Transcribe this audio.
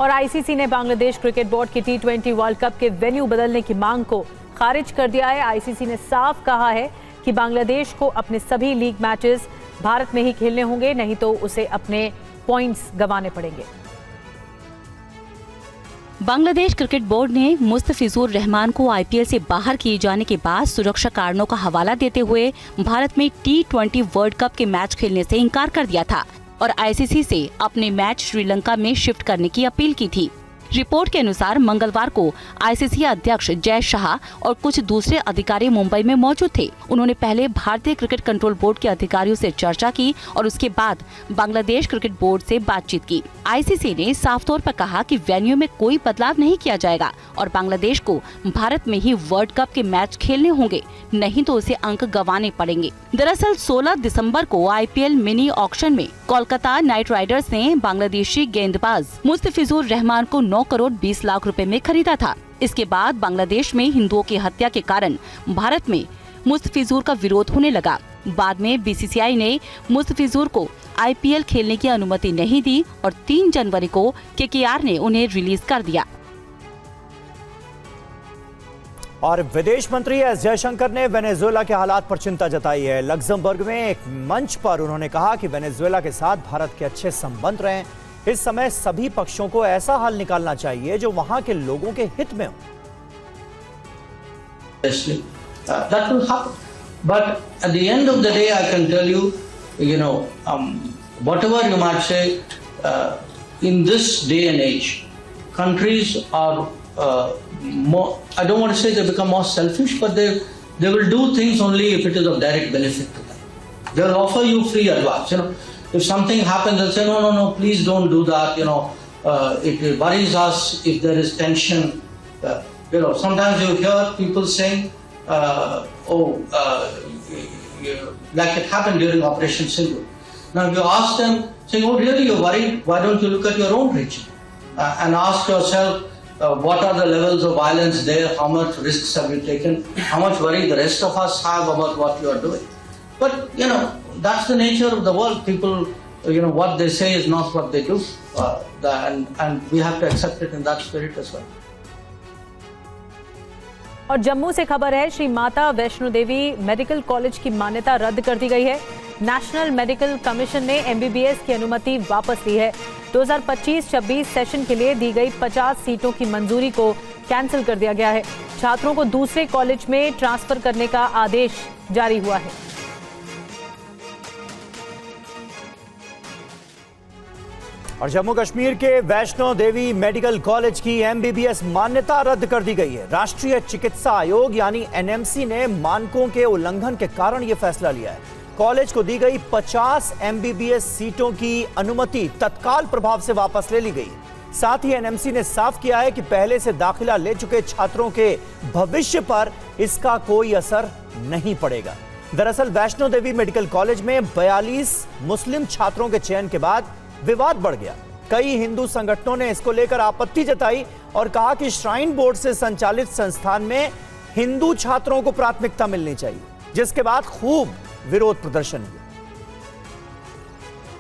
और आईसीसी ने Bangladesh cricket board की T20 वर्ल्ड कप के वेन्यू बदलने की मांग को खारिज कर दिया है। आईसीसी ने साफ कहा है कि बांग्लादेश को अपने सभी लीग मैचेस भारत में ही खेलने होंगे, नहीं तो उसे अपने पॉइंट्स गंवाने पड़ेंगे। बांग्लादेश क्रिकेट बोर्ड ने मुस्तफिजुर रहमान को आईपीएल से बाहर किए जाने के बाद सुरक्षा कारणों का हवाला देते हुए भारत में T20 वर्ल्ड कप के मैच खेलने से इनकार कर दिया था और आईसीसी से अपने मैच श्रीलंका में शिफ्ट करने की अपील की थी। रिपोर्ट के अनुसार मंगलवार को आईसीसी अध्यक्ष जय शाह और कुछ दूसरे अधिकारी मुंबई में मौजूद थे। उन्होंने पहले भारतीय क्रिकेट कंट्रोल बोर्ड के अधिकारियों से चर्चा की और उसके बाद बांग्लादेश क्रिकेट बोर्ड से बातचीत की। आईसीसी ने साफ तौर पर कहा कि वेन्यू में कोई बदलाव नहीं किया जाएगा और बांग्लादेश को भारत में ही वर्ल्ड कप के मैच खेलने होंगे, नहीं तो उसे अंक गंवाने पड़ेंगे। दरअसल 16 दिसंबर को आईपीएल मिनी ऑक्शन में कोलकाता नाइट राइडर्स ने बांग्लादेशी गेंदबाज मुस्तफिजुर रहमान को 9 करोड़ 20 लाख रुपए में खरीदा था। इसके बाद बांग्लादेश में हिंदुओं की हत्या के कारण भारत में मुस्तफिजुर का विरोध होने लगा। बाद में बीसीसीआई ने मुस्तफिजुर को आईपीएल खेलने की अनुमति नहीं दी और 3 जनवरी को केकेआर ने उन्हें रिलीज कर दिया। और विदेश मंत्री एस जयशंकर ने वेनेजुएला के हालात पर चिंता जताई है। लग्जमबर्ग में एक मंच पर उन्होंने कहा कि वेनेजुएला के साथ भारत के अच्छे संबंध रहे। इस समय सभी पक्षों को ऐसा हल निकालना चाहिए जो वहां के लोगों के हित में हो। That will happen. But at the end of the day, I can tell you, whatever you might say, in this day and age, countries are more, I don't want to say they become more selfish, but they will do things only if it is of direct benefit to them. They will offer you free advice. If something happens, they'll say, no, please don't do that. It worries us if there is tension. Sometimes you hear people saying, like it happened during Operation Sindoor. Now, if you ask them, saying, "Oh, really, you're worried? Why don't you look at your own region and ask yourself, what are the levels of violence there? How much risks have you taken? How much worry the rest of us have about what you are doing?" But that's the nature of the world. People, what they say is not what they do, and we have to accept it in that spirit as well. और जम्मू से खबर है, Shri Mata Vaishno Devi medical college की मान्यता रद्द कर दी गई है। नेशनल मेडिकल कमीशन ने एमबीबीएस की अनुमति वापस ली है। 2025-26 सेशन के लिए दी गई 50 सीटों की मंजूरी को कैंसिल कर दिया गया है। छात्रों को दूसरे कॉलेज में ट्रांसफर करने का आदेश जारी हुआ है। और जम्मू कश्मीर के वैष्णो देवी मेडिकल कॉलेज की एमबीबीएस मान्यता रद्द कर दी गई है। राष्ट्रीय चिकित्सा आयोग यानी एनएमसी ने मानकों के उल्लंघन के कारण यह फैसला लिया है। कॉलेज को दी गई 50 एमबीबीएस सीटों की अनुमति तत्काल प्रभाव से वापस ले ली गई। साथ ही एनएमसी ने साफ किया है कि पहले से दाखिला ले चुके छात्रों के भविष्य पर इसका कोई असर नहीं पड़ेगा। दरअसल वैष्णो देवी मेडिकल कॉलेज में 42 मुस्लिम छात्रों के चयन के बाद विवाद बढ़ गया। कई हिंदू संगठनों ने इसको लेकर आपत्ति जताई और कहा कि श्राइन बोर्ड से संचालित संस्थान में हिंदू छात्रों को प्राथमिकता मिलनी चाहिए, जिसके बाद खूब विरोध प्रदर्शन हुआ।